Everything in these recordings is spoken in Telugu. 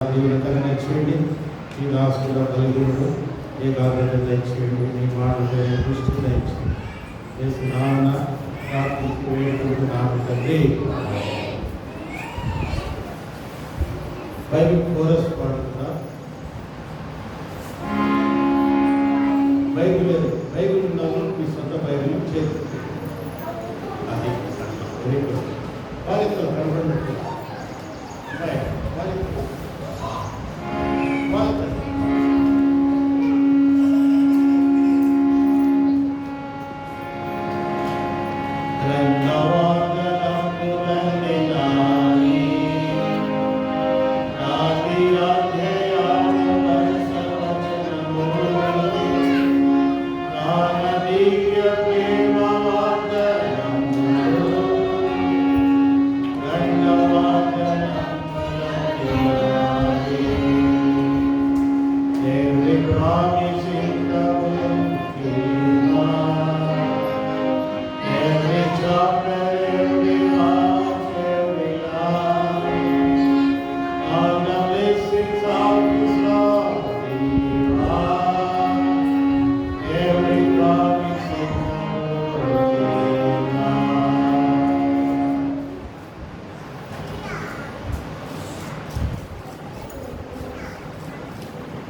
దీవెనకరణ చేయండి. ఈ రాష్ట్రంలో కలిగినప్పుడు ఏకాగ్రత దయచేయండి. మీ మాటలపై దృష్టి దయచేయండి. నాన్న ప్రార్థించి వేడుకుంటున్నాను తండ్రి. Bible chorus పాడుతుందా? బైబిల్ ఉన్నాను, మీ సొంత బైబిల్ చేస్తుంది. అది బాలికలు కనబడినట్టు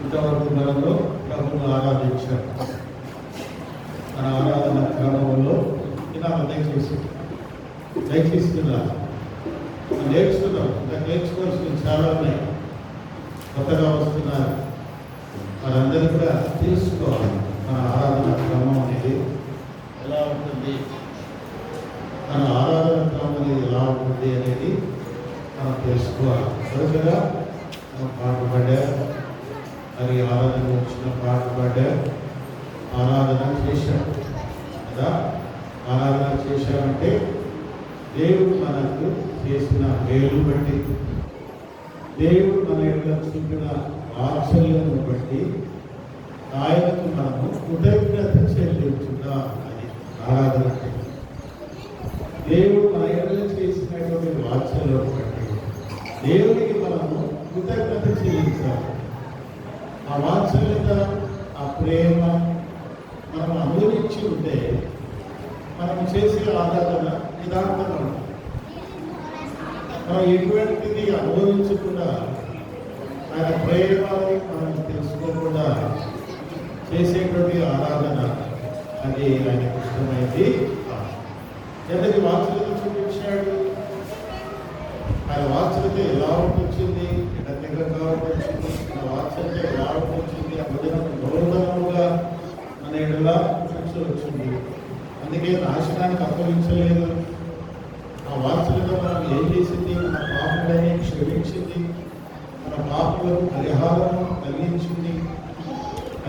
ఇంతవరకు మనలో ప్రభుత్వం ఆరాధించారు. మన ఆరాధన క్రమంలో ఇలా దయచేస్తున్నా నేర్చుకున్నాం. ఇంకా నేర్చుకోవాల్సిన చాలా ఉన్నాయి. కొత్తగా వస్తున్నారు, మనందరూ కూడా తెలుసుకోవాలి. మన ఆరాధన క్రమం అనేది ఎలా ఉంటుంది, మన ఆరాధన క్రమం అనేది ఎలా ఉంటుంది అనేది మనం తెలుసుకోవాలి. తరచుగా మనం పాట పాడారు, మరి ఆరాధన వచ్చిన పాట పాడారు, ఆరాధన చేశారు కదా. ఆరాధన చేశామంటే దేవుడు మనకు చేసిన మేలు బట్టి, దేవుడు మన యొక్క చూపిన వాత్సల్యాన్ని బట్టి ఆయనకు మనము కృతజ్ఞత చెల్లించుదా. అది ఆరాధన. దేవుడు మన యొక్క చేసినటువంటి వాత్సల్యం బట్టి దేవుడికి మనము కృతజ్ఞత చెల్లించాలి. ఆ వాత్సల్యత, ఆ ప్రేమ మనం అనుభవించి ఉంటే మనం చేసే ఆరాధన యథార్థంగా ఉంటుంది. మనం ఎటువంటిది అనుభవించకుండా, ఆయన ప్రేమని మనం తెలుసుకోకుండా చేసేటువంటి ఆరాధన అది ఆయనకు ఇష్టమైంది. ఎంతటి వాత్సల్యత చూపించాడు. ఆయన వాత్సల్యత ఎలా వచ్చింది, దగ్గరగా వచ్చింది, ఆ వాత్సల్యత ఎలా వచ్చింది, ఆ భజన గౌరవముగా మన ఎడలా వచ్చింది. అందుకే నాశనానికి అప్పగించలేదు. ఆ వాత్సల్యత మనం ఏం చేసింది, మన పాపలని క్షమించింది, మన పాపలకు పరిహారం కలిగించింది.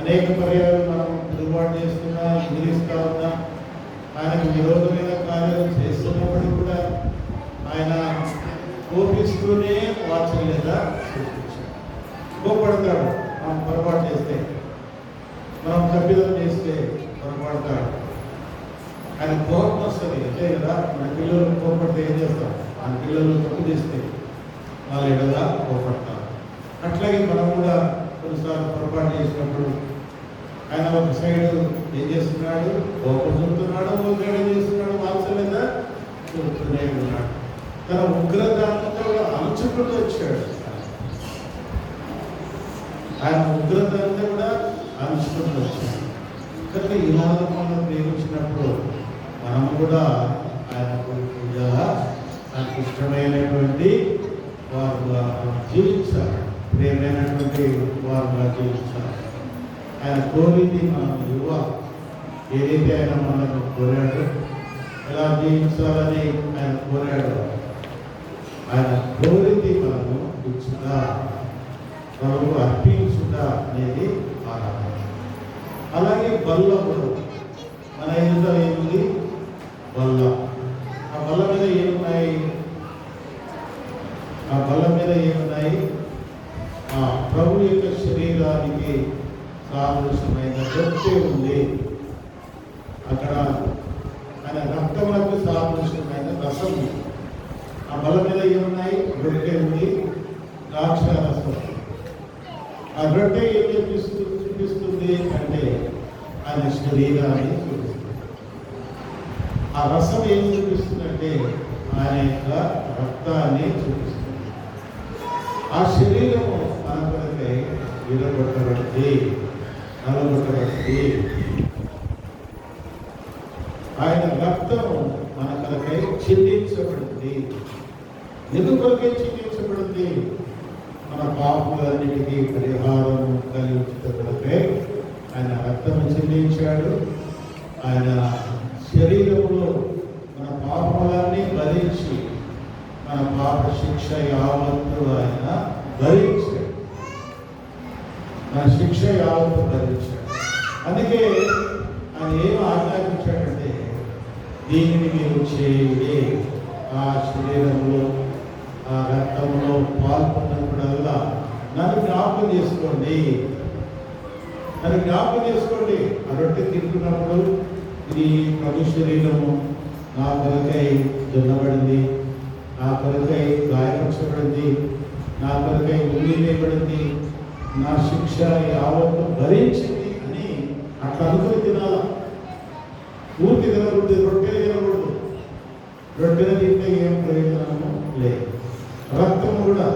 అనేక పర్యాలు మనం తిరుగుబాటు చేస్తున్నా, ఎదిరిస్తా ఉన్నా, ఆయనకు విరోధమైన కార్యాలు చేస్తున్నప్పటికీ కూడా ఆయన కోపిస్తూనే వాత్సల్యత సృష్టించాడు. కోపడతాడు మనం పొరపాటు చేస్తే, మనం తప్పిదం చేస్తే పొరపాడతాడు. ఆయన కోపం వస్తుంది. అంతే కదా, మన పిల్లలు కోపడితే ఏం చేస్తాం? మన పిల్లలు తప్పు చేస్తే వాళ్ళ ఎడగా కోపడతారు. అట్లాగే మనం కూడా కొన్నిసార్లు పొరపాటు చేసినప్పుడు ఆయన ఒక సైడ్ ఏం చేస్తున్నాడు, కోపం చూపుతున్నాడు, ఒక సైడ్ ఏం చేస్తున్నాడు, వాత్సల్యత చూపుతూనే ఉన్నాడు. తన ఉగ్రత అంతా కూడా అణుచుకుంటూ వచ్చాడు. ఆయన ఉగ్రత అంతా కూడా అణుచుకుంటూ వచ్చాడు. కనుక ఈ మాత్రం మనం ప్రేమించినప్పుడు మనం కూడా ఆయనకు ఆయనకు ఇష్టమైనటువంటి వారుగా జీవించాలి, ప్రేమైనటువంటి వారుగా జీవించాలి. ఆయన కోరింది మనం ఇవ్వాలి. ఏదైతే ఆయన మనకు కోరాడో, ఎలా జీవించాలని ఆయన కోరాడో, ఆయన కోరింది మనము ఇచ్చుదా, మనకు అర్పించుదా అనేది ఆరాధన. అలాగే బల్లములు, మన ఎదుట ఏముంది? బల్ల. ఆ బల్ల మీద ఏమున్నాయి? ఆ బల్ల మీద ఏమున్నాయి? ఆ ప్రభు యొక్క శరీరానికి సాదృశ్యమైన రొట్టె ఉంది. అక్కడ ఆయన రక్తములకు సాదృశ్యమైన రసం ఉంది. ఆ బల్ల మీద ఏమున్నాయి? రొట్టె ఉంది, ద్రాక్ష రసం. ఆ రొట్టె ఏం చూపిస్తుంది అంటే ఆయన శరీరాన్ని చూపిస్తుంది. ఆ రసం ఏం చూపిస్తుందంటే ఆయన యొక్క రక్తాన్ని చూపిస్తుంది. ఆ శరీరము మన కొరకై విరగొట్టబడింది, నలగొట్టబడింది. ఆయన రక్తము మన కొరకై చిందించబడింది. ఎందుకు కొరకై చిందించబడింది? మన పాపములన్నిటికీ పరిహారం కలిగించే ఆయన రక్తము చిందించాడు. ఆయన శరీరంలో మన పాపములన్నీ భరించి మన పాప శిక్ష యావత్తు ఆయన భరించాడు. మన శిక్ష యావత్తు భరించాడు. అందుకే ఆయన ఏం ఆజ్ఞాపించాడంటే దీనిని మీరు చేయండి. ఆ శరీరంలో ఆ రక్తంలో పాల్పొన్నప్పుడల్లా నన్ను జ్ఞాపకం చేసుకోండి, నన్ను జ్ఞాపకం చేసుకోండి. ఆ రొట్టె తింటున్నప్పుడు ఇది ప్రభు శరీరము నా కొరకై దున్నబడింది, నా కొరకై గాయపరచబడింది, నా కొరకై ఉమ్మివేయబడింది, నా శిక్ష యావత్తు భరించింది అని అట్లా అనుకుని తినాల. పూర్తి తినకూడదు, రొట్టెలు తినకూడదు. రొట్టెలు తింటే ఏం ప్రయోజనము లేదు. రక్తము కూడా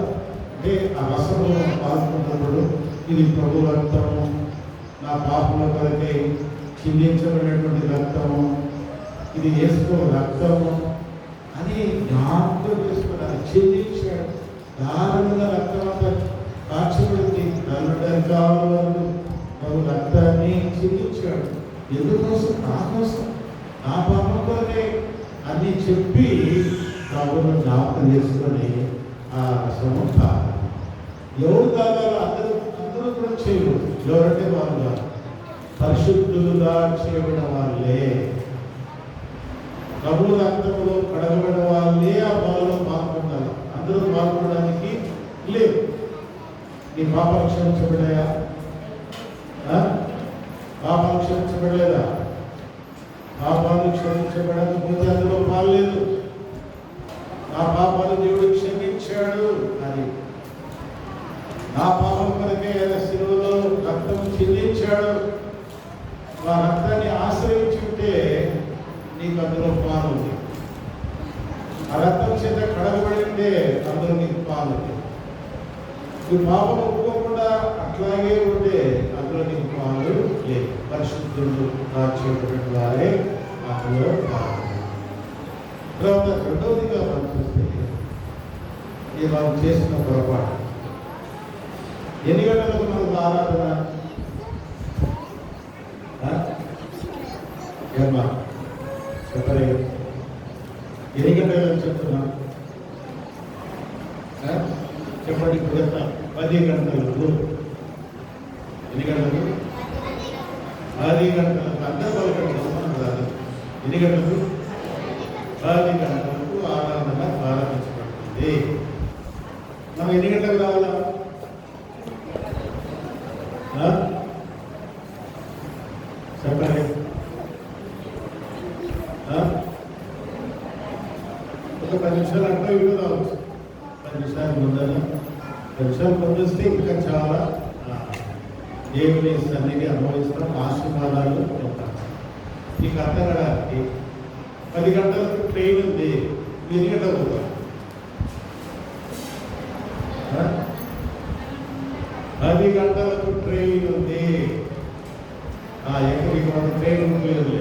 అంటే ఆ రసంలో పాల్గొన్నప్పుడు ఇది ప్రభు రక్తము, నా పాపముల కొరకై చిందించబడినటువంటి రక్తము, ఇది వేసుకో రక్తము అని జ్ఞాపకం చేసుకున్నారు. చిందించాడు. దారుణంగా రక్తం అంతా కాల్చబడింది. నల్లడకాల వరకు ప్రభు రక్తాన్ని చిందించాడు. ఎందుకోసం? నా కోసం, నా పాపం కొరకే అని చెప్పి ప్రభువును జ్ఞాపకం చేసుకొని ఆ రసము తాగాలి. ఎవరు తాగాలో అందరూ కూడా చేయకూడదు. ఎవరంటే వాళ్ళు పరిశుద్ధులుగా చేయబడిన వాళ్ళే, ప్రభు రక్తంలో కడగబడిన వాళ్ళే ఆ బాలలో పాల్గొంటారు. అందరూ పాల్గొనడానికి లేదు. నీ పాపాలు క్షమించబడాయా? పాపాలు క్షమించబడలేదా? పాపాలు క్షమించబడకపోతే అందులో పాల్లేదు. నా పాపాలు దేవుడు క్షమించాడు అని, నా పాపం కొరకే ఆయన శిలువలో రక్తం చెల్లించాడు. ఆ రక్తాన్ని ఆశ్రయించి ఉంటే నీకు అందులో పాలు ఉంది. ఆ రక్తం చేత కడగబడి ఉంటే అందులో నీకు పాలు ఉంది. ఈ పాపం ఒప్పుకోకుండా అట్లాగే ఉంటే అందులో నీకు పాలు లేదు. పరిశుద్ధులు రాచేటువంటి వారే అందులో పాలు. తర్వాత రెండవదిగా మనం చూస్తే ఈ మనం చేసిన పొరపాటు. ఎన్ని గంటలకు మనకు ఆరాధన? ఏమా చెప్పలే? ఎన్ని గంటలకు చెప్తున్నా చెప్పండి. ఇప్పుడు 10 గంటలకు. ఎన్ని గంటలకు? 10 గంటలకు. అందరూ పలకండి, కాదు. ఎన్ని గంటలకు? 10 గంటలకు ఆరాధన ప్రారంభించబడుతుంది. మనం ఎన్ని గంటలకు రావాలా? చెప్పండి. ఒక 10 నిమిషాలు అంటే ఇల్లు రావచ్చు. 10 నిమిషాలు ముందని 10 నిమిషాలు పొందిస్తే ఇంకా చాలా దేవుని సన్నిధి అనుభవిస్తాం, ఆశీర్వాదాలు ఉంటాం. నీకు అర్థం కావడానికి 10 గంటలకు ట్రైన్ ఉంది, 8 గంటలకు పోతాం. 10 గంటలకు ట్రైన్ ఉంది. ఎక్కడికి మన ట్రైన్ ఉండలేదు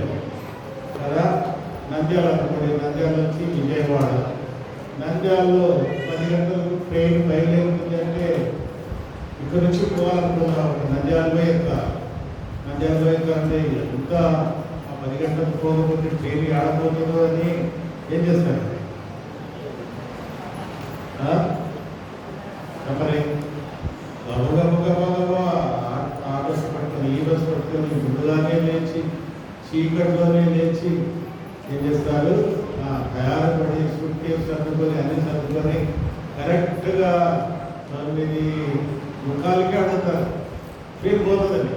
కదా. నంద్యాల అనుకోండి, నంద్యాల నుంచి విజయవాడ. నంద్యాలలో 10 గంటలకు ట్రైన్ బయలుదేరుతుంది అంటే ఇక్కడ నుంచి పోవాలనుకున్నాం. నంద్యాలలో నంద్యాలలో అంటే ఇంకా 10 గంటలకు పోకపోతే ట్రైన్ ఆడబోతుందో అని ఏం చేస్తారు? చెప్పలే. గబగబా ఆ బస్సు పట్టుకొని ఈ బస్సు పట్టుకొని ముందుగానే లేచి చీకట్లోనే లేచి ఏం చేస్తారు? తయారు పడి సూట్ కేసు సర్దుకొని అన్ని సర్దుకొని కరెక్ట్గా 9:45కే అడుగుతారు. ట్రైన్ పోతుందండి.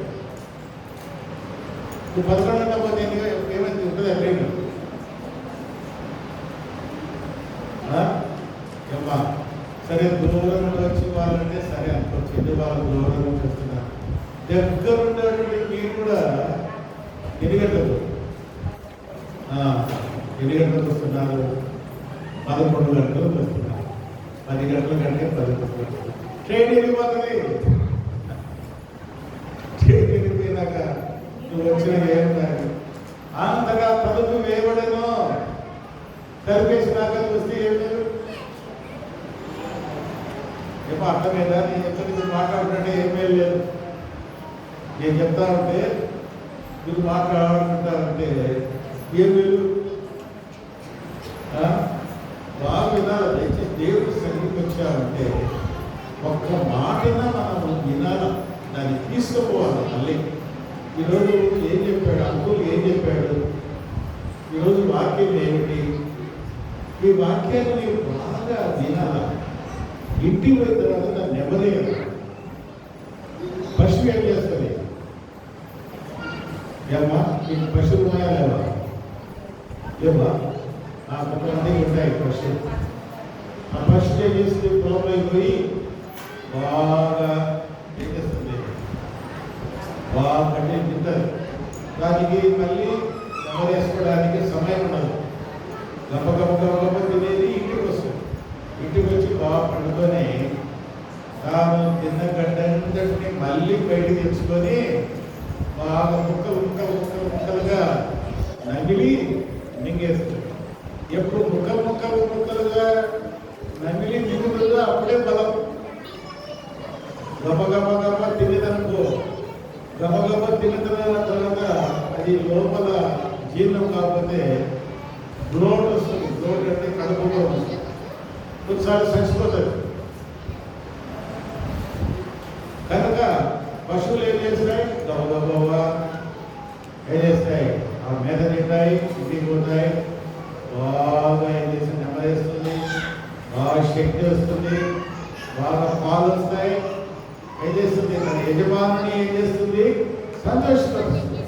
11 గంటల పోతే ఏమైంది ఉంటుంది ఆ ట్రైన్? సరే దూరం నుండి వచ్చి వాళ్ళంటే సరే అనుకోవచ్చు. ఎందుకు వాళ్ళు దూరం నుంచి వస్తారు? దగ్గర ఉన్నటువంటి మీరు కూడా ఎన్ని గంటలకు ఎన్ని గంటలకు వస్తున్నారు? 11 గంటలకు వస్తున్నారు. 10 గంటల కంటే 10 గంటలకు ట్రైన్ వెళ్ళిపోతుంది. ట్రైన్ వెళ్ళిపోయినాక నువ్వు వచ్చిన ఏమన్నారు? అంతగా తలుపు వేయబడేను. తలిపేసినాక వస్తే ఏం లేదు. ఏమో అర్థమైందా? నేను ఎక్కడి నుంచి మాట్లాడుతుంటే ఏమీ లేదు. నేను చెప్తా ఉంటే మీరు మాట్లాడుకుంటారంటే ఏం లేదు. బాగా వినాలి. దయచేసి దేవుడు సన్నిధికి వచ్చామంటే ఒక్క మాటన మనం వినాలి, దాన్ని తీసుకుపోవాలి. మళ్ళీ ఈరోజు ఏం చెప్పాడు అంకుల్, ఏం చెప్పాడు, ఈరోజు వాక్యం ఏమిటి, ఈ వాక్యాన్ని నీవు బాగా వినాలా. ఇంటికి పోయిన తర్వాత దాన్ని నెమ్మదిగా. పశువు ఏం చేస్తుంది? ఏమ్మా మీకు పశువులు ఉన్నాయా లేవా? ఏమ్మా కొంతమందికి ఉంటాయి పశువులు. ఆ పశువు ఏం చేస్తుంది? పొలంలోకి పోయి బాగా ఏం చేస్తుంది? బాగా కట్టి తింటారు. దానికి మళ్ళీ నెమ్మదేసుకోవడానికి సమయం ఉండదు. గప్ప గప్ప గప్ప గప్ప తినేది ఇంటికి వస్తుంది. ఇంటికి వచ్చి బాగా పండుకొని తాను తిన్న గడ్డంతటిని మళ్ళీ బయటికి తెచ్చుకొని బాగా ముక్కలుగా నమిలి మింగేస్తుంది. ఎప్పుడు ముక్కలుగా నమిలి మింగుతుందో అప్పుడే బలం. గబ తినేదనుకో, గబ తిన్న తర్వాత అది లోపల జీర్ణం కాకపోతే గ్లోట్ వస్తుంది. గ్లోట్ అంటే కడుపులో వస్తుంది. కొన్నిసార్లు చచ్చిపోతుంది. కనుక పశువులు ఏం చేస్తాయి? గబగబా ఏం చేస్తాయి? ఆ మీద తింటాయి, ఇంటికి పోతాయి. బాగా ఏం చేసి నెమ్మదిస్తుంది, బాగా శక్తి వస్తుంది, బాగా పాలు వస్తాయి. ఏం చేస్తుంది? తన యజమాని ఏం చేస్తుంది? సంతోషపరుస్తుంది.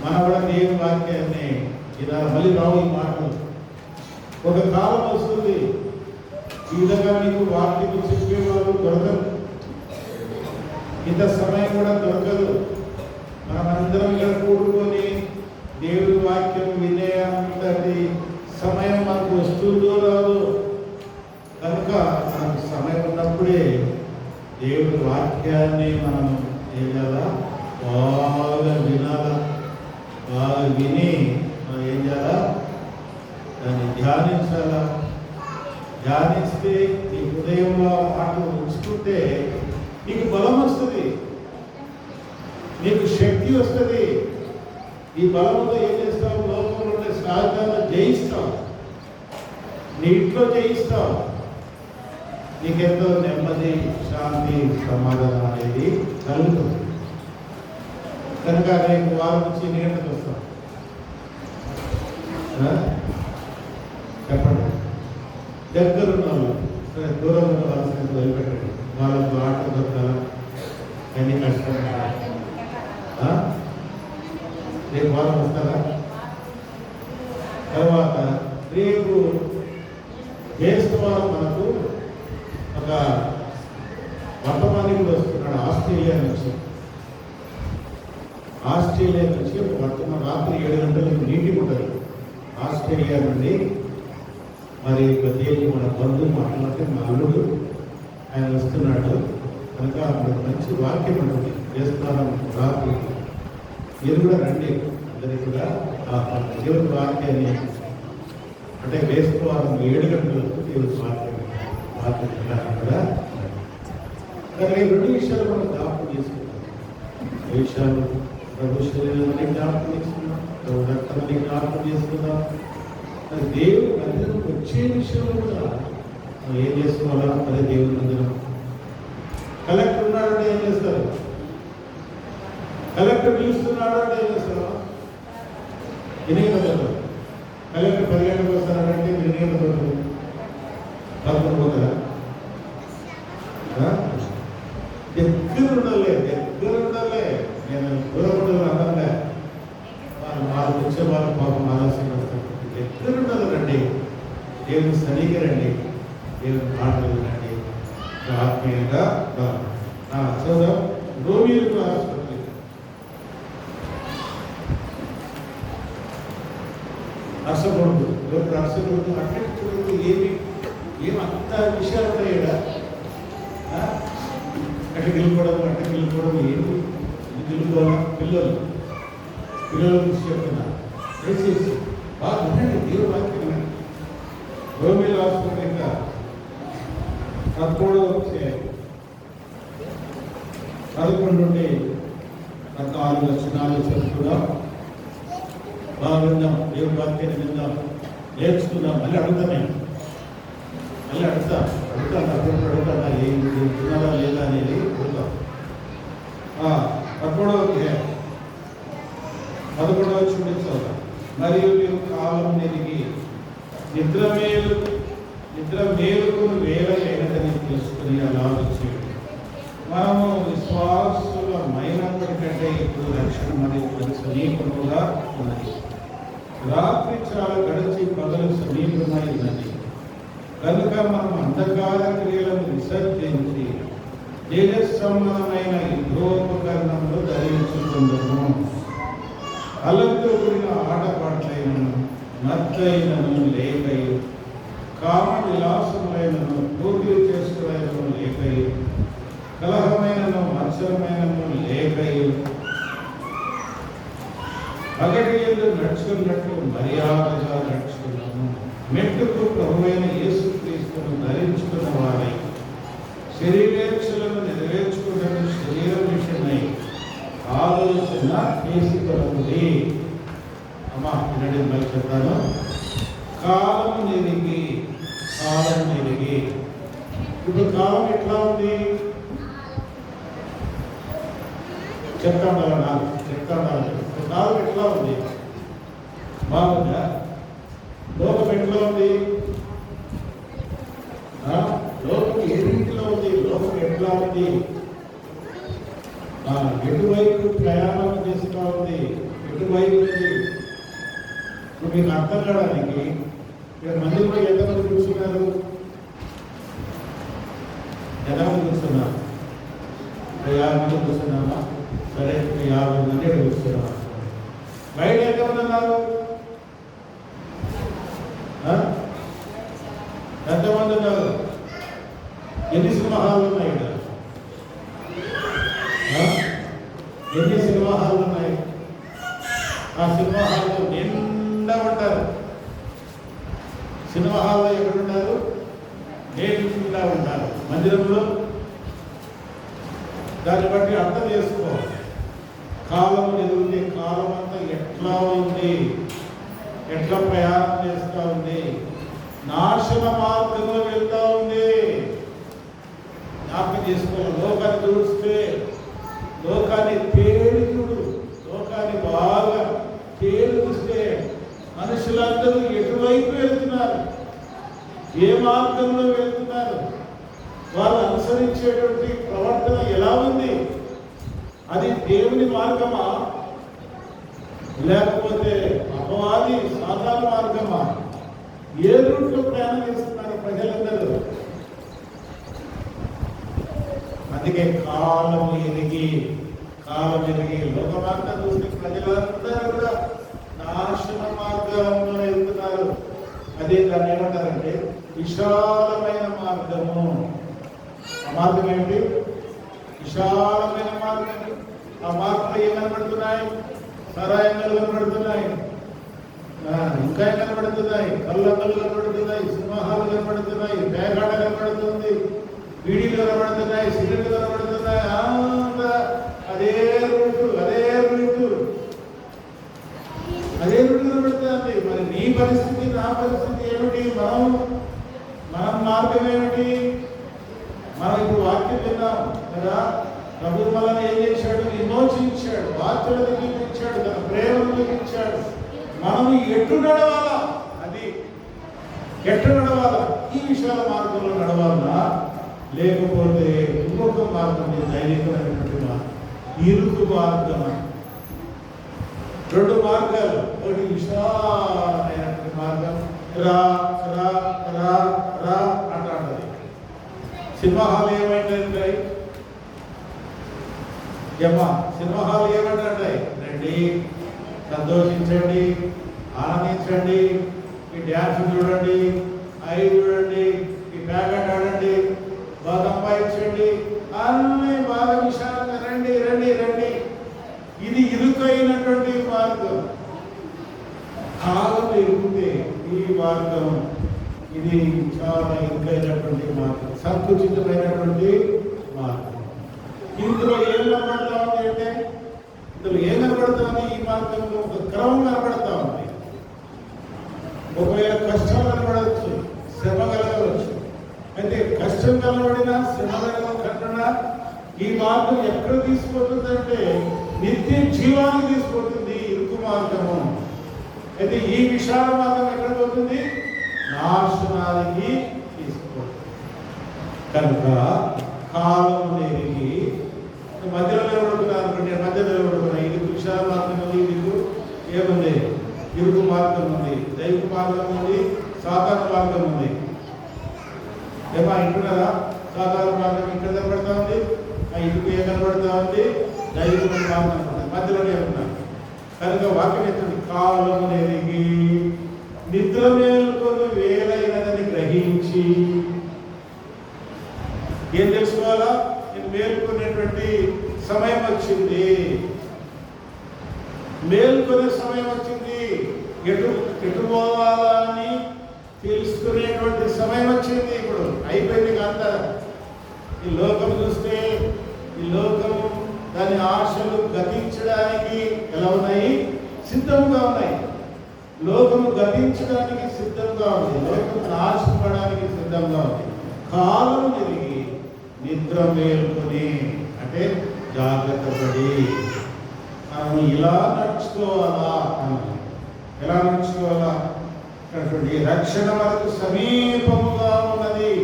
మన కూడా దేవుని వాక్యాన్ని ఇలా మళ్ళీ రావు ఈ మాటలు. ఒక కాలం వస్తుంది ఈ విధంగా మీకు వాక్యం చెప్పేవాళ్ళు దొరకరు. ఇంత సమయం కూడా దొరకదు. మనమందరం ఇక్కడ కూడుకొని దేవుడి వాక్యం వినే అంతటి సమయం మనకు వస్తుందో రాదు. కనుక మనకు సమయం ఉన్నప్పుడే దేవుడి వాక్యాన్ని మనం ఏం చేయాలా? బాగా వినాలా. బాగా విని మనం ఏం చేయాలా? దాన్ని ధ్యానించాలా. ధ్యానిస్తే నీ హృదయంలో మాటలు ఉంచుకుంటే నీకు బలం వస్తుంది, నీకు శక్తి వస్తుంది. ఈ బలంతో ఏం చేస్తావు? లోకంలో ఉండే సహజాలను జయిస్తావు, నీ ఇంట్లో జయిస్తావు. నీకెంతో నెమ్మది, శాంతి, సమాధానం అనేది కలుగుతుంది. కనుక రేపు వారం నుంచి నీళ్ళకి వస్తాం. చెప్పండి. దగ్గర ఉన్న వాళ్ళు, సరే దూరం ఉన్న వాళ్ళ సంగతి వదిలిపెట్టండి. వాళ్ళకు ఆట దొరకాల ఎన్ని కష్టం. రేపు వారం వస్తారా? తర్వాత రేపు వారం మనకు ఒక వర్తమానికుడు వస్తున్నాడు ఆస్ట్రేలియా నుంచి. ఒక వర్తమానం రాత్రి 7 గంటలకు మీటింగ్ ఉంటుంది ఆస్ట్రేలియా నుండి. మరి ప్రత్యేక మన బంధువు మాట్లాడితే మా అల్లుడు ఆయన వస్తున్నాడు. కనుక మనకు మంచి వాక్యం ఉంటుంది. వేస్తున్నాం రాత్రి. మీరు కూడా రండి. అందరికీ కూడా దేవుని వాక్యాన్ని అంటే వేసుకోవాలి. 7 గంటలకు దేవుని వాక్యం కూడా. కానీ 2 విషయాలు మనం జ్ఞాపకం చేసుకుంటాం. ఏ విషయాలు? ప్రభు శరీరాన్ని జ్ఞాపకం చేసుకున్నాం, ప్రభు రక్తాన్ని జ్ఞాపకం చేసుకున్నాం. దేవుని మందిరం వచ్చే విషయంలో కూడా మనం ఏం చేసుకోవాలా? అదే దేవుని మందిరం. కలెక్టర్ ఉన్నాడంటే ఏం చేస్తారు? కలెక్టర్ పిలుస్తున్నాడు అంటే ఏం చేస్తారు? ఎన్ని గంటలు? కలెక్టర్ 10 గంటలకు వస్తానంటే మీరు ఎన్ని గంటలు పదకొండు పోతారా? దగ్గర ఉండాలి. నేను దూరం ఉండదు అందంగా వాళ్ళు వచ్చే వాళ్ళు పాపం ఆలోచన వస్తారు. దగ్గర ఉండదు. రండి, దేవుని సన్నిధికి రండి, దేవుని మాటలు రండి, ఆత్మీయంగా చూద్దాం. రోమిలకు రాసిన పత్రిక. అర్సకూడదు, ఎవరికి అర్సకూడదు, అట్లెక్కూడదు, ఏమంత విషయాలు ఉంటాయా? అక్కడికి వెళ్ళిపోవడం ఏంటి తెలుసుకోవడం? పిల్లల గురించి చెప్తున్నా, దయచేసి బాగా వినండి, దేవుడు వాక్యం వినండి. రోమిలకు రాసిన పత్రిక 13వ అధ్యాయం 11 నుండి 14 వచనాలు చదువుకుందాం. బాగా విందాం, దేవుడి వాక్యాన్ని విందాం, నేర్చుకుందాం. మళ్ళీ అడుగుతాను, అడుగుతాను ఏం తిన్నారా లేదా అనేది అడుగుతాం. 13వ అధ్యాయం 11వ వచనం చదువుతాం. మరియు మీరు కాలం నెరిగి నిద్ర మేలుకుని వేల లేదని తెలుసుకుని అలా చేయండి. మనము విశ్వాసులమైనప్పటికంటే ఇప్పుడు రక్షణ మరియు సమీపముగా ఉన్నది. రాత్రి చాలా గడిచి పగలు సమీపమై ఉన్నది కనుక మనం అంధకార క్రియలను విసర్జించి తేజస్సంబంధమైన యుద్ధోపకరణములు ధరించుకుందము. అలంతో కూడిన ఆటపాట్లైనను నత్తైనను లేకయు కామ విలాసములైనను పూర్తి చేసుకునైనను లేకయు కలహమైనను మత్సరమైనను లేకయు పగటి యందు నడుచుకున్నట్లు మర్యాదగా నడుచుకున్నాము. మెట్టుకు ప్రభువైన యేసుక్రీస్తును ధరించుకున్న వారై శరీరేచ్ఛలను నెరవేర్చుకున్న శరీర విషయమై ఆలోచన చేసుకొనుడి. అమ్మా వినండి, మళ్ళీ చెప్తాను. కాలం నెరిగి ఇప్పుడు కాలం ఎట్లా ఉంది చెప్తా ఉండాలి. కాలం ఎట్లా ఉంది? బాగుందా? లోకం ఎట్లా ఉంది? లోకం ఏ రీతిలో ఉంది? లోకం ఎట్లా ఉంది? ఎటువైపు ప్రయాణం చేస్తూ ఉంది? ఎటువైపు ఉంది? ఇప్పుడు మీకు అర్థం కావడానికి ఇక్కడ మందిలో ఎంతమంది కూర్చున్నారు? కూర్చున్నారు? 50 మంది కూర్చున్నామా? సరే, 50 మంది కూర్చున్నామా? బయట ఎంతమంది ఉన్నారు? ఎంతమంది ఉన్నారు? ఎన్ని సినిమా హాళ్ళు ఉన్నాయి ఇక్కడ? ఎన్ని సినిమా హాళ్ళు ఉన్నాయి? ఆ సినిమా హాల్లో నిండా ఉంటారు. సినిమా హాల్లో ఎక్కడున్నారు? నిండా ఉంటారు. మందిరంలో దాన్ని బట్టి అర్థం చేసుకోవాలి. కాలం ఎదుగుతుంది. కాలం అంతా ఎట్లా ఉంది? ఎట్లా ప్రయాణం చేస్తూ ఉంది? నాశన మార్గంలో వెళ్తా ఉంది. జ్ఞాపకం చేసుకోవాలి. లోకాన్ని చూస్తే, లోకాన్ని తేలిచుడు, లోకాన్ని బాగా తేలి చూస్తే మనుషులందరూ ఎటువైపు వెళ్తున్నారు? ఏ మార్గంలో వెళ్తున్నారు? వాళ్ళు అనుసరించేటువంటి ప్రవర్తన ఎలా ఉంది? అది దేవుని మార్గమా, లేకపోతే అపవాది సాధారణ మార్గమా? ఏ రూట్లో ప్రయాణం చేస్తున్నారు ప్రజలందరూ? అందుకే కాలం ఎదిగి లోకమార్గ చూస్తే ప్రజలందరూ కూడా నాశన మార్గంలో వెళ్తున్నారు. అదే దాన్ని ఏమంటారంటే విశాలమైన మార్గము. ఆ మార్గం ఏమిటి? విశాలమైన మార్గం. ఆ మార్గంలో ఏం కనబడుతున్నాయి? సరాయంగాలు కనబడుతున్నాయి, ఇంకా ఏం కనబడుతున్నాయి? కళ్ళంగలు కనబడుతున్నాయి, సింహాలు కనబడుతున్నాయి, పేకాడ కనబడుతుంది, బీడీలు కనబడుతున్నాయి, సిగరెట్లు కనబడుతున్నాయి. అదే రూటు కనబడుతుంది. మరి నీ పరిస్థితి, నా పరిస్థితి ఏమిటి? మనం మార్గం ఏమిటి? మనం ఇప్పుడు వాక్యం విన్నాం కదా. ప్రభు మనల్ని ఏం చేశాడు? విమోచించాడు, బాధ్యత చూపించాడు, తన ప్రేమను చూపించాడు. మనం ఎటు నడవాలా? ఎట్టు నడవాలా? ఈ విశాల మార్గంలో నడవాలా, లేకపోతే ఇంకొక మార్గం, దైనికమైనటువంటి మార్గం, ఇరుకు మార్గం. 2 మార్గాలు. ఒకటి విశాలమైనటువంటి మార్గం, రా రా రా రా అంటాడు. సినిమా హాల్ ఏమైందంటే సినిమా హాల్ ఏమంటే రండి, సంతోషించండి, ఆనందించండి, ఈ డ్యాన్స్ చూడండి, అవి చూడండి, ఈ ప్యాకెట్ ఆడండి, బాగా సంపాదించండి, అన్నీ బాగా విశాలంగా రండి రండి రండి. ఇది ఇరుకైనటువంటి మార్గం. కాలం ఇరుకుతే ఈ మార్గం ఇది చాలా ఇరుకైనటువంటి మార్గం, సంకుచితమైనటువంటి మార్గం. ఇందులో ఏం కనబడతా ఉంది అంటే, ఇందులో ఏం కనబడతా ఉంది? ఈ మార్గంలో ఒక క్రమం కనబడతా ఉంది. ఒకవేళ కష్టం కనబడవచ్చు, శ్రమ కలగవచ్చు. అయితే కష్టం కనబడినా శ్రమ కలగకుండా ఈ మార్గం ఎక్కడ తీసుకుపోతుందంటే నిత్య జీవానికి తీసుకుపోతుంది ఇరుకు మార్గము. అయితే ఈ విశాల మార్గం ఎక్కడ పోతుంది? నాశనానికి తీసుకుపోతుంది. కనుక కాలం ఎరిగి మధ్యలో నిలబడుతున్నారు అనుకోండి, మధ్యలో నిలబడుతున్నా. ఇది విశాల మార్గం ఉంది, ఇది ఏముంది? ఇరుకు మార్గం ఉంది, దైవ మార్గం ఉంది, సాధారణ మార్గం ఉంది. ఏమా ఇంటున్నారా? సాధారణ మార్గం ఇక్కడ కనబడతా ఉంది, ఆ ఇరుకు ఏ కనబడతా ఉంది? దైవ మార్గం ఉంటుంది, మధ్యలోనే ఉన్నాను. కనుక వాక్యం ఎత్తుంది, కాలం ఎరిగి నిద్ర మేలుకొని వేలైనదని గ్రహించి. ఏం తెలుసుకోవాలా? నేను మేల్కొనేటువంటి సమయం వచ్చింది, మేల్కొనే సమయం వచ్చింది, ఎటు పోవాలని తెలుసుకునేటువంటి సమయం వచ్చింది. ఇప్పుడు అయిపోయింది అంతా. ఈ లోకం చూస్తే ఈ లోకం దాని ఆశలు గతించడానికి ఎలా ఉన్నాయి? సిద్ధంగా ఉన్నాయి. లోకము గతించడానికి సిద్ధంగా ఉంది, లోకం నాశపడడానికి సిద్ధంగా ఉంది. కాలం ఎరిగి నిద్ర మేల్కొని అంటే జాగ్రత్త పడి మనం ఇలా నడుచుకోవాలా. ఎలా నడుచుకోవాలా? రక్షణ మనకు సమీపముగా ఉన్నది.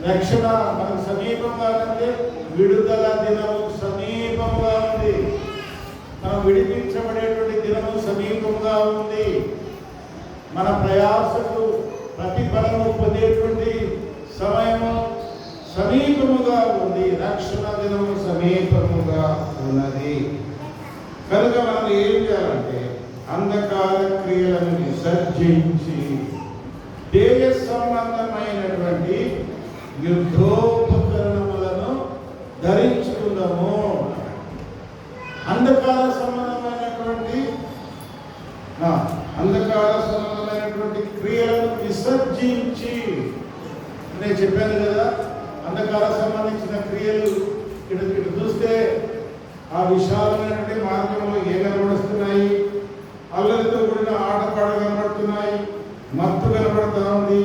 రక్షణ మనకు సమీపంగా అంటే విడుదల దినము సమీపంగా ఉంది. మనం విడిపించబడేటువంటి దినము సమీపంగా ఉంది. మన ప్రయాసకు ప్రతిఫలము పొందేటువంటి సమయము సమీపముగా ఉంది. రక్షణ దినము సమీపముగా ఉన్నది. కనుక మనం ఏం చేయాలంటే అంధకార క్రియలను విసర్జించి దేయ సంబంధమైనటువంటి యుద్ధోపకరణములను ధరించుకుందాము. అంధకార సంబంధమైనటువంటి క్రియలను విసర్జించి, నేను చెప్పాను కదా, అంధకార సంబంధించిన క్రియలు ఇటు చూస్తే ఆ విశాలమైనటువంటి మార్గంలో ఏ కనబడుతున్నాయి? అల్లరితో కూడిన ఆటపాట కనబడుతున్నాయి, మత్తు కనబడుతూ ఉంది,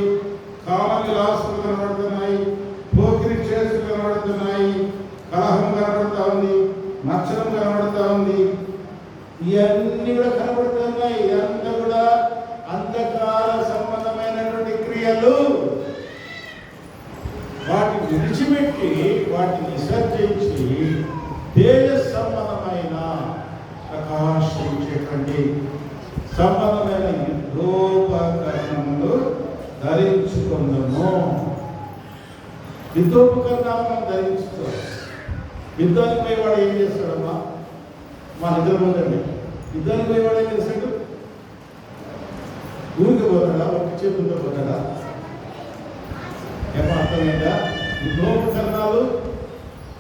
కామ విలాసులు కనబడుతున్నాయి, పోకిరి చేసులు కనబడుతున్నాయి, కలహం కనబడుతూ ఉంది, మత్సరం కనబడుతూ ఉంది. ఇవన్నీ కూడా కనబడుతున్నాయి. ఇదంతా కూడా అంధకార సంబంధమైనటువంటి క్రియలు. వాటిని విడిచిపెట్టి వాటిని విసర్జించి తేజ సంబంధమైన ప్రకాశించేటువంటి సంబంధమైన యుద్ధోపకరణములు ధరించుకుందాము. యుద్ధోపకరణాలను ధరించుకోవాలి. యుద్ధానికి పోయేవాడు ఏం చేస్తాడమ్మా? మా నిద్ర ఉందండి. యుద్ధానికి పోయేవాడు ఏం చేస్తాడు? ఊరికి పోతాడా? ఒక్క చేతులతో పోతాడా? ఏమో అర్థమైందా? యుద్ధోపకరణాలు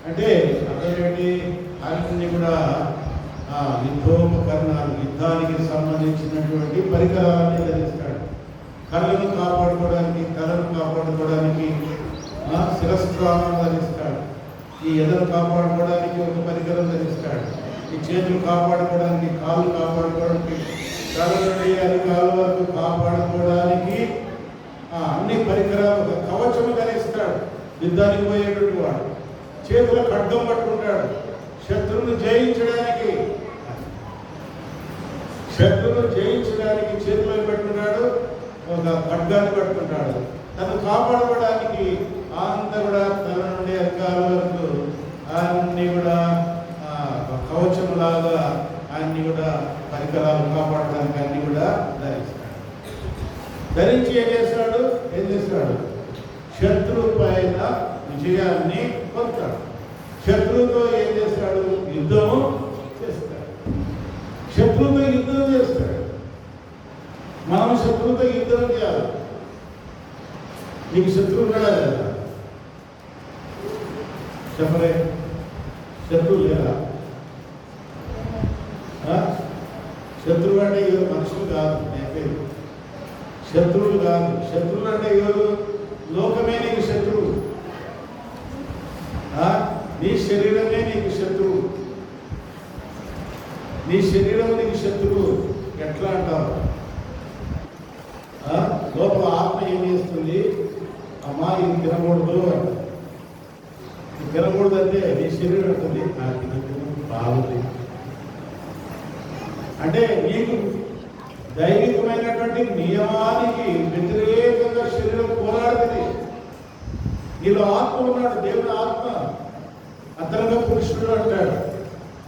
అంటే అర్థమేంటి? అన్ని కూడా యుద్ధోపకరణాలు, యుద్ధానికి సంబంధించినటువంటి పరికరాలన్నీ ధరిస్తాడు. కళ్ళను కాపాడుకోవడానికి, తలను కాపాడుకోవడానికి శిరస్త్రాలను ధరిస్తాడు. ఈ ఎదను కాపాడుకోవడానికి ఒక పరికరం ధరిస్తాడు. ఈ చేతులు కాపాడుకోవడానికి, కాళ్ళు కాపాడుకోవడానికి, తల నుండి అరికాల వరకు కాపాడుకోవడానికి అన్ని పరికరాలు, ఒక కవచము ధరిస్తాడు. యుద్ధానికి పోయేటువంటి వాడు చేతుల ఖడ్గం పట్టుకుంటాడు. శత్రువును జయించడానికి చేతులను పెట్టుకుంటాడు, ఒక ఖడ్గాన్ని పట్టుకుంటాడు. తను కాపాడుకోవడానికి అంతా కూడా తల నుండి అరికాల వరకు అన్ని కూడా కవచములాగా అన్ని కూడా పరికరాలు కాపాడడానికి అన్ని కూడా ధరిస్తాడు. ధరించి ఏం చేస్తాడు? శత్రువు పైన విజయాన్ని పొందుతాడు. శత్రువుతో ఏం చేస్తాడు? యుద్ధము చేస్తాడు. శత్రువుతో యుద్ధం చేస్తాడు. మనం శత్రువుతో యుద్ధం చేయాలి. నీకు శత్రువు ఉన్నాడా లేదా? చెప్పలే. శత్రువు లేదా? శత్రువు అంటే ఎవరు? మనుషులు కాదు. నేను శత్రువులు కాదు. శత్రువులు అంటే ఎవరు? లోకమే నీకు శత్రువు. నీ శరీరమే నీకు శత్రువు. నీ శరీరం నీకు శత్రువు. ఎట్లా అంటావు? లోపల ఆత్మ ఏం చేస్తుంది? అమ్మా ఇది తినకూడదు అంట. ఇది తినకూడదు అంటే నీ శరీరం అంటుంది నాకు బాగుంది అంటే నీకు దైవికమైనటువంటి నియమానికి వ్యతిరేకంగా శరీరం పోరాడుతుంది. నీలో ఆత్మ ఉన్నాడు, దేవుని ఆత్మ. అంతరంగ పురుషుడు అంటాడు.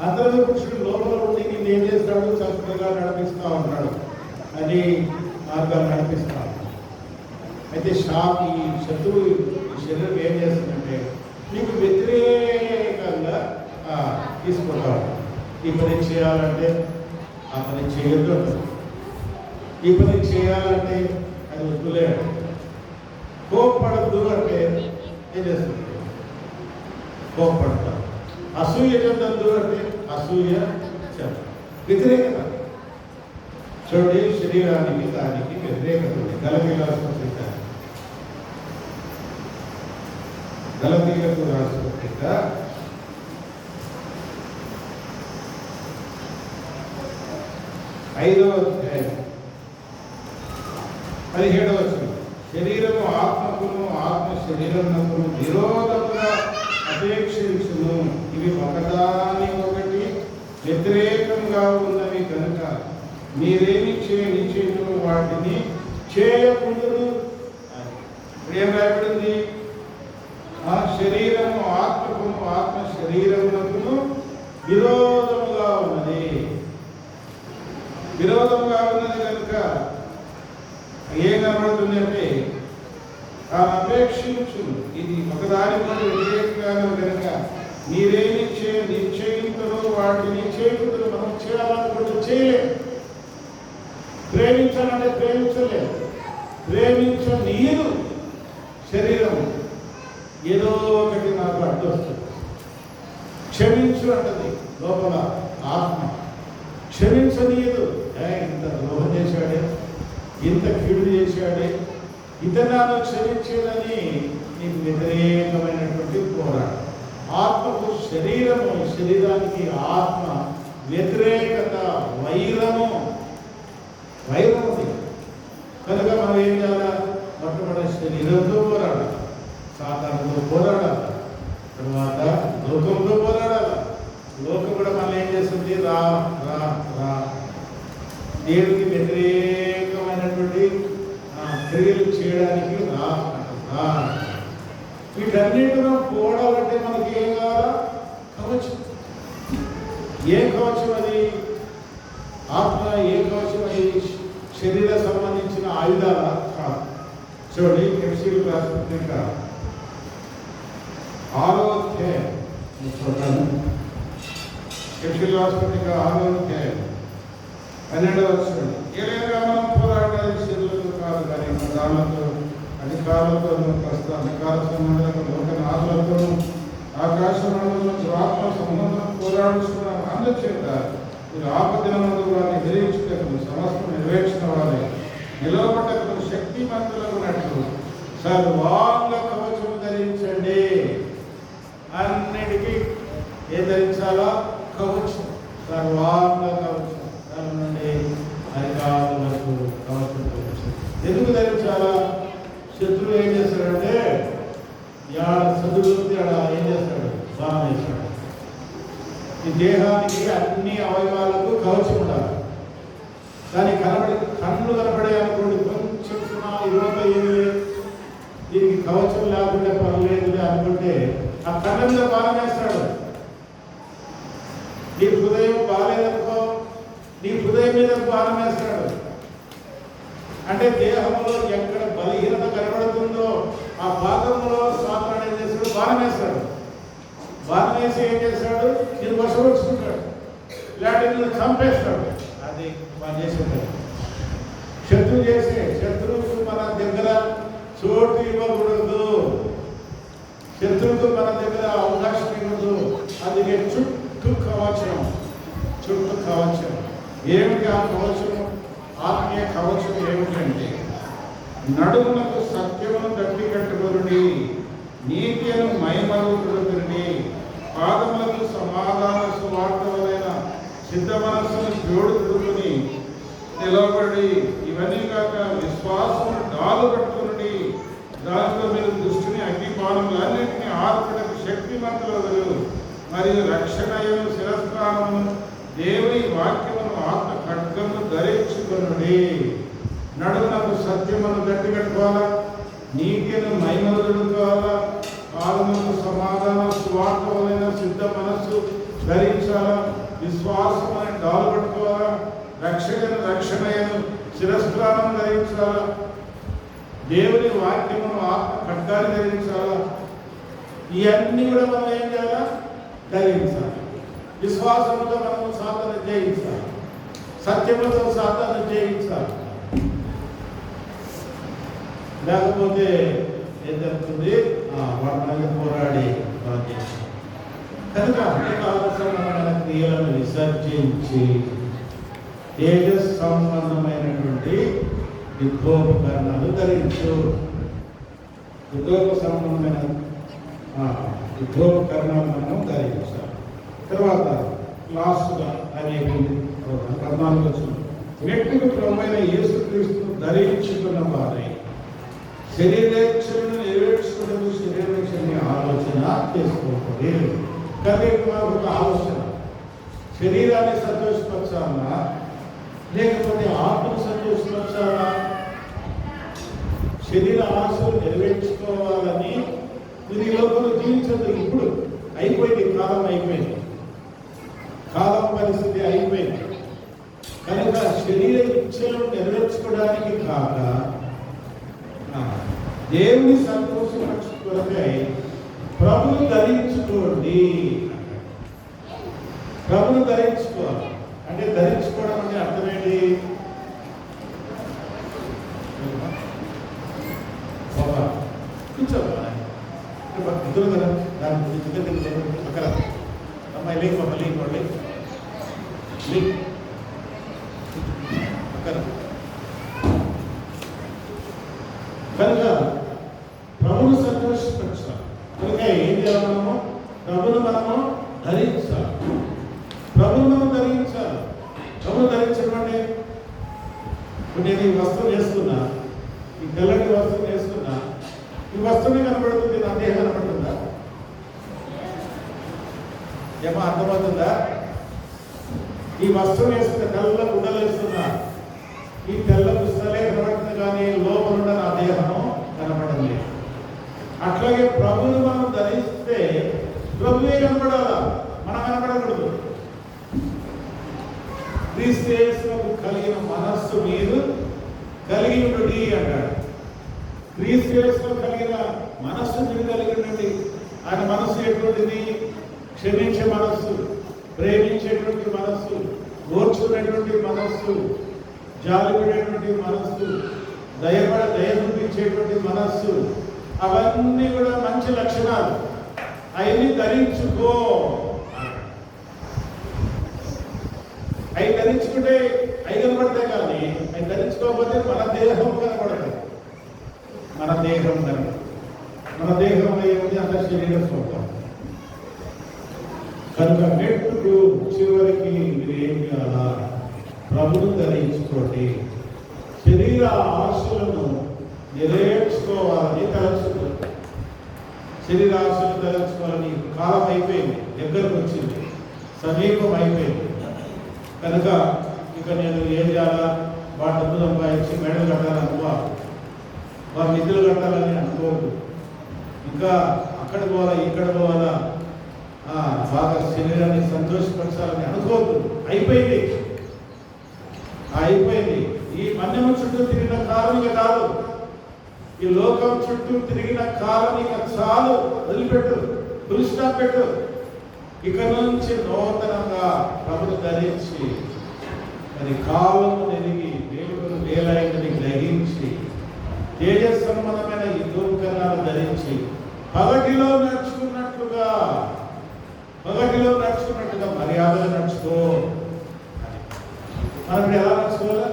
అంతరంగ పురుషుడు లోపల ఉండి నేను ఏం చేస్తాడు? చక్కగా నడిపిస్తా ఉంటాడు. అని మార్గాలు నడిపిస్తా ఉంటాడు. అయితే ఈ శత్రువు ఈ శరీరం ఏం చేస్తుందంటే నీకు వ్యతిరేకంగా తీసుకుంటాడు. ఈ పని చేయాలంటే ఆ పని చేయొద్దు అంటారు. ఈ పని చేయాలంటే అది వద్దులేడు. కోప్పడద్దు అంటే ఏం చేస్తుంది? కోప్పడతారు. అసూయ చెందద్దు అంటే అసూయ చెంద. వ్యతిరేకత చూడండి, శరీరానికి దానికి వ్యతిరేకత ఉంది. గలతీయులకు రాసిన పత్రిక 5వ అధ్యాయం 17వ వచనం. శరీరము ఆత్మకును, ఆత్మ శరీరమునకును విరోధముగా అపేక్షించును. ఇవి ఒకదానికొకటి వ్యతిరేకంగా ఉన్నవి కనుక మీరేమి నిశ్చయించు వాటిని చేయకూడదు. ఏం రాయబడింది? ఆ శరీరము ఆత్మకును, ఆత్మ శరీరమునకును విరోధముగా ఉన్నది. విరోధముగా ఉన్నది కనుక ఏం కనబడుతుంది అంటే అపేక్షించు. ఇది ఒకదానికొకటి వ్యతిరేకంగా కనుక మీరేమి నిశ్చయించరు వాటిని చేయకూడదు. మనం చేయాలనుకుంటే చేయలేదు. ప్రేమించాలంటే ప్రేమించలేదు. ప్రేమించనీయదు శరీరం. ఏదో ఒకటి నాకు అడ్డు వస్తుంది. క్షమించు అంటది లోపల ఆత్మ. క్షమించనీయదు. ఇంత ద్రోహం చేశాడే, ఇంత కీడు చేశాడే, ఇతను క్షమించేదని నీకు వ్యతిరేకమైనటువంటి పోరాటం. ఆత్మకు శరీరము, శరీరానికి ఆత్మ వ్యతిరేకత, వైరము కనుక మనం ఏం చేయాలా? మొట్టమొదటి శరీరంతో పోరాడాలి, సాతానుతో పోరాడాలి, తర్వాత లోకంతో పోరాడాలి. లోకం కూడా మనం ఏం చేస్తుంది? రా రా రా దేవుడికి వ్యతిరేకమైనటువంటి క్రియలు చేయడానికి రా రా. వీటన్నిటిలో పోవడాలంటే మనకి ఏం కావాలా? కవచం. ఏ కవచం అది? ఆత్మ ఏ కవచం అది? శరీర సంబంధించిన ఆయుధాల కాదు. చూడండి, ఎఫ్సీలు రాసిన పత్రిక 6వ అధ్యాయం చూడండి. ఎఫ్సీలు రాసిన పత్రిక 6వ అధ్యాయం 12వ వచనం. ఏలైనా మనం పోరాడేది శరీరులతో కాదు కానీ ప్రధానులతో, అధికారులతోనూ, ప్రస్తుత అధికార సంబంధాలతో, లోకనాథులతోనూ, ఆకాశంలో ఆత్మ సంబంధం పోరాడుతున్నాం. అందుచేత మీరు ఆపదినమందు వారిని ఎదిరించుటకు సమస్తం నెరవేర్చిన వారే నిలవబట్టకు శక్తిమంతులకున్నట్లు సర్వాంగ కవచం ధరించండి. అన్నిటికీ ఏం ధరించాలా? కవచం. సర్వాంగ కవచం. దాని నుండి అధికారుల వరకు కవచం ధరించాలి. ఎందుకు ధరించాలా? శత్రువు ఏం చేస్తాడంటే చదువుతుంది అక్కడ ఏం చేస్తాడు? బాణం వేస్తాడు. ఈ దేహానికి అన్ని అవయవాలకు కవచం ఉండాలి. దానికి కళ్ళు కనపడే అనుకోండి, కొంచెం 25 దీనికి కవచం లేకుండా పర్లేదు అనుకుంటే ఆ కళ్ళ మీద బాణం వేస్తాడు. నీ హృదయం బాగాలేదనుకో, నీ హృదయం మీద బాణం వేస్తాడు. అంటే దేహంలో ఎక్కడ బలహీనత కనబడుతుందో ఆ భాగంలో సాతాను ఏం చేస్తాడు? బాణం వేస్తాడు. బాణం వేసి ఏం చేస్తాడు? నేను వశపరుచుకుంటాడు, ఇలాంటి నేను చంపేస్తాడు. అది మనం చేసేది. శత్రువుకు మన దగ్గర చోటు ఇవ్వకూడదు, శత్రువుకు మన దగ్గర అవకాశం ఇవ్వదు. అందుకే చుట్టూ కవచం. ఏమిటి ఆ కవచం? ఆత్మీయ కవచం ఏమిటంటే, నడుములకు సత్యమును గట్టి కట్టుకొనుడి, నీతిని మైమరుతుడి, పాదములకు సమాధాన సువార్తలైన సిద్ధ మనస్సును జోడుకుని నిలబడి, ఇవన్నీ కాక విశ్వాసము డాలు కట్టుకుని, దానితో మీరు దృష్టిని అగ్నిపానములన్నింటినీ ఆర్పడకు శక్తిమంతులు, మరియు రక్షణయను శిరస్త్రానము దేవుని వాక్యమును ఆత్మ ఖడ్గము ధరించుకొనుడి. నడుమునకు సత్యమును గట్టి కట్టుకోవాలా, నీతిని మైమరుదుకోవాలా, పాదములకు సమాధాన సువార్తలైన సిద్ధ మనస్సు ధరించాలా, విశ్వాసమని డాలు పట్టుకోవాలా, రక్షణయను శిరస్త్రానం ధరించాలా, దేవుని వాక్యమును ఆత్మ ఖడ్గాన్ని ధరించాలా. ఇవన్నీ కూడా మనం ఏం చేయాలా? ధరించాలి. విశ్వాసంతో మనము సాధన జయించాలి, సత్యముతో సాధన జయించాలి. లేకపోతే ఏం జరుగుతుంది? వాటి పోరాడి కనుక అనేక అవసరమైన క్రియలను విసర్జించి తేజస్ సంబంధమైనటువంటి యుద్ధోపకరణాలు ధరించు. సంబంధమైన యుద్ధోపకరణాలు మనం ధరించాలి. తర్వాత లాస్ట్గా అనేక 14 వ్యక్తికి ప్రభువైన యేసుక్రీస్తును ధరించుకున్న వారై శరీరేచ్ఛలను నెరవేర్చుకునే శరీరేచ్ఛని ఆలోచన చేసుకోవాలి. కానీ ఒక ఆలోచన, శరీరాన్ని సంతోషపరచాలా లేకపోతే ఆత్మను సంతోషపరచాలా? శరీర ఆశలు నెరవేర్చుకోవాలని మీరు ఈ లోపల జీవించదు. ఇప్పుడు అయిపోయింది, కాలం అయిపోయింది, కాలం పరిస్థితి అయిపోయింది. కనుక శరీర ఇచ్చలను నెరవేర్చుకోవడానికి కాక దేవుని సంతోషపరచుకోవడమై ప్రభుని ధరించుకోండి. ప్రభుని ధరించుకోవాలి అంటే, ధరించుకోవడం అంటే అర్థమేంటి? కూర్చోవాలి ఇద్దరు కదా, దాని అక్కడ అమ్మాయి లేక లేకోండి అక్కడ. కనుక ప్రభును సంతోషపరచాలి. కనుక ఏం చేయాలి? ప్రభును మనము ధరించాలి. ప్రభును మనం ధరించాలి. ప్రభును ధరించడం అంటే, ఇప్పుడు నేను ఈ వస్త్రం వేస్తున్నా, ఈ తెల్లటి వస్త్రం వేస్తున్నా, ఈ వస్త్రమే కనబడుతుంది, నా దేహం కనబడుతుందా? ఏమో అర్థమవుతుందా? ఈ వస్త్రం వేస్తున్న తెల్ల గుడ్డలు వేస్తున్నా, ఈ తెల్ల పుస్తలే కనబడుతుంది, కానీ లోపల నా దేహము కనబడడం లేదు. అట్లాగే ప్రభువును మనం ధరిస్తే ప్రభువే కనబడాలా, మనం కనబడకూడదు. క్రీస్తుకు కలిగిన మనస్సు మీరు కలిగి ఉండి అంటాడు. క్రీస్తుకు కలిగిన మనస్సు మీరు కలిగి ఉండండి. ఆయన మనస్సు ఎటువంటిది? క్షమించే మనస్సు, ప్రేమించేటువంటి మనస్సు, ఓర్చుకునేటువంటి మనస్సు, జాలిపడేటువంటి మనస్సు, దయ చూపించేటువంటి మనస్సు. అవన్నీ కూడా మంచి లక్షణాలు. అవన్నీ ధరించుకో. అవి ధరించుకుంటే అవి కనబడతాయి, కానీ అవి ధరించుకోకపోతే మన దేహం కనబడదు. మన దేహం కనబడదు. మన దేహంలో ఏముంది? అంత శరీర స్వభావం. కనుక నెట్టుకు చివరికి మీరు ఏం చేయాలా? ప్రభును ధరించుకోండి. శరీర ఆశలను నెరవేర్చుకోవాలని తలచుకోండి. శరీర ఆశలను తలచుకోవాలని కాలం అయిపోయింది, దగ్గరకు వచ్చింది, సమీపం అయిపోయింది. కనుక ఇక నేను ఏం చేయాలా? వాటి డబ్బు సంపాదించి మెడలు కట్టాలనుకో, వారి నిధులు కట్టాలని అనుకోవద్దు. ఇంకా అక్కడ పోవాలా, ఇక్కడ పోవాలా, బాగా శరీరాన్ని సంతోషపరచాలని అనుకోవద్దు. అయిపోయింది. ఈ మన్యము చుట్టూ తిరిగిన కాలం ఇక కాదు. ఈ లోకం చుట్టూ తిరిగిన కాలం ఇక చాలు. వదిలిపెట్టు, ఫుల్ స్టాప్ పెట్టు. ఇక నుంచి నూతనంగా ప్రభును ధరించి మరి కాలము నెరిగి దేవుడు వేలైనది గ్రహించి తేజస్సంబంధమైన యుద్ధోపకరణాలు ధరించి పగటిలో నడుచుకున్నట్లుగా మర్యాదగా నడుచుకో. మనం ఎలా నడుచుకోవాలి?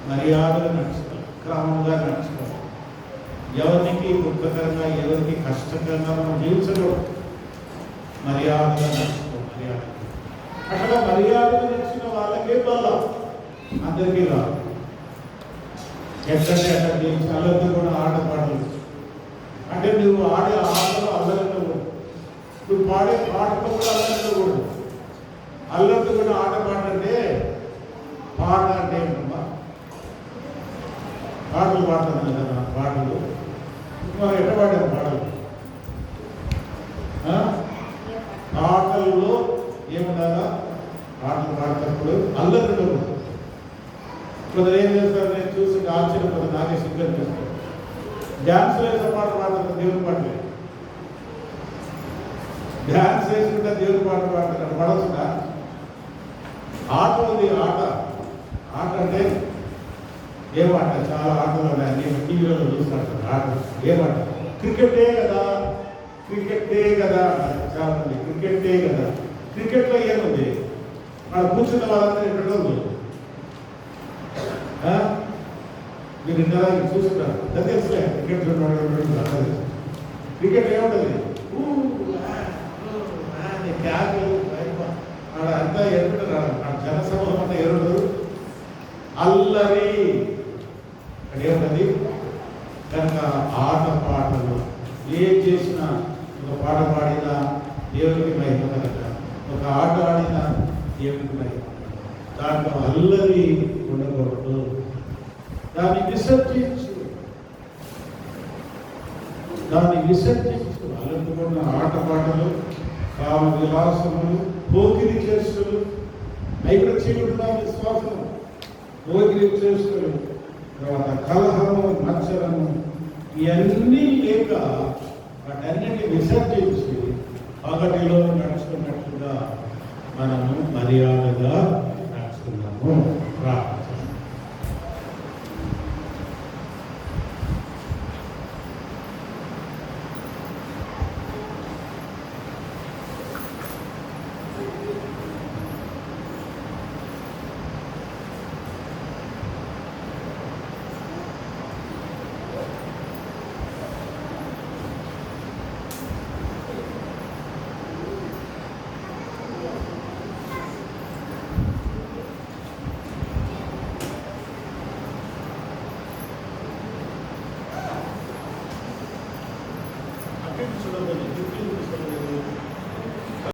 మర్యాదగా నడుచుకోవాలి, క్రమంగా నడుచుకోవాలి. ఎవరికి దుఃఖకరంగా, ఎవరికి కష్టకరంగా మనం జీవించకూడదు. మర్యాదగా నడుచుకోవాలి. అట్లా మర్యాదగా నడిచిన వాళ్ళకే వల్ల అందరికీ రాదు. ఎక్కడంటే అక్కడ జీవించి అల్లరితో కూడా ఆటపాటలు అంటే నువ్వు ఆడే ఆటలు అల్లరితో కూడా, నువ్వు పాడే పాటతో కూడా అల్లరితో కూడా, అల్లరితో కూడా ఆట పాట అంటే పాట అంటే ఏంటమ్మా? పాటలు పాడుతున్నాను కదా, పాటలు మనం ఎట్ట పాడాము పాటలు? పాటల్లో ఏమన్నారా? పాటలు పాడేటప్పుడు అల్లరితో కూడా కొందరు ఏం చేస్తారు, నేను చూసి ఆశ్చర్యపోతాను, నాకే సిగ్గు చేస్తాను. డ్యాన్స్ వేసే పాట పాడతారు, దేవుని పాటలే. డ్యాన్స్ వేసుకుంటే దేవుని పాట పాడతారు, పడవచ్చుగా. ఆట ఉంది, ఆట అంటే ఏమాట? చాలా ఆటలు ఉన్నాయి, నేను టీవీలో చూస్తాను. ఆట ఏమాట? క్రికెటే కదా చాలా మంది క్రికెటే కదా. క్రికెట్లో ఏముంది? మన కూర్చున్న వాళ్ళందరూ ఎక్కడ ఉంది? మీరు ఇందా చూస్తున్నారు, తెలుసులే. క్రికెట్ ఏముంటుంది? క్యాకులు అంతా ఎరుకుంటారు, జనసమూహం అంతా ఎరుడు అల్లరి. అక్కడ ఏముంటుంది కనుక ఆట పాటలు ఏం చేసినా, ఒక పాట పాడినా దేవునికి మహిమ కనుక, ఒక ఆట ఆడినా దేవునికి మహిమ. దాంట్లో అల్లరి ఉండకూడదు, దాన్ని విసర్జించు. అల్లరిపోయిన ఆట పాటలు, కామ విలాసములు, పోకిరి చేష్టలు, అయిపోయి చీకుడుగా విశ్వాసం, పోకిరి చేష్టలు, తర్వాత కలహము, మత్సరము, ఇవన్నీ లేక వాటన్నిటిని విసర్జించి పగటిలో నడుచుకున్నట్లుగా మనము మర్యాదగా నడుచుకున్నాము. చూడబోతుంది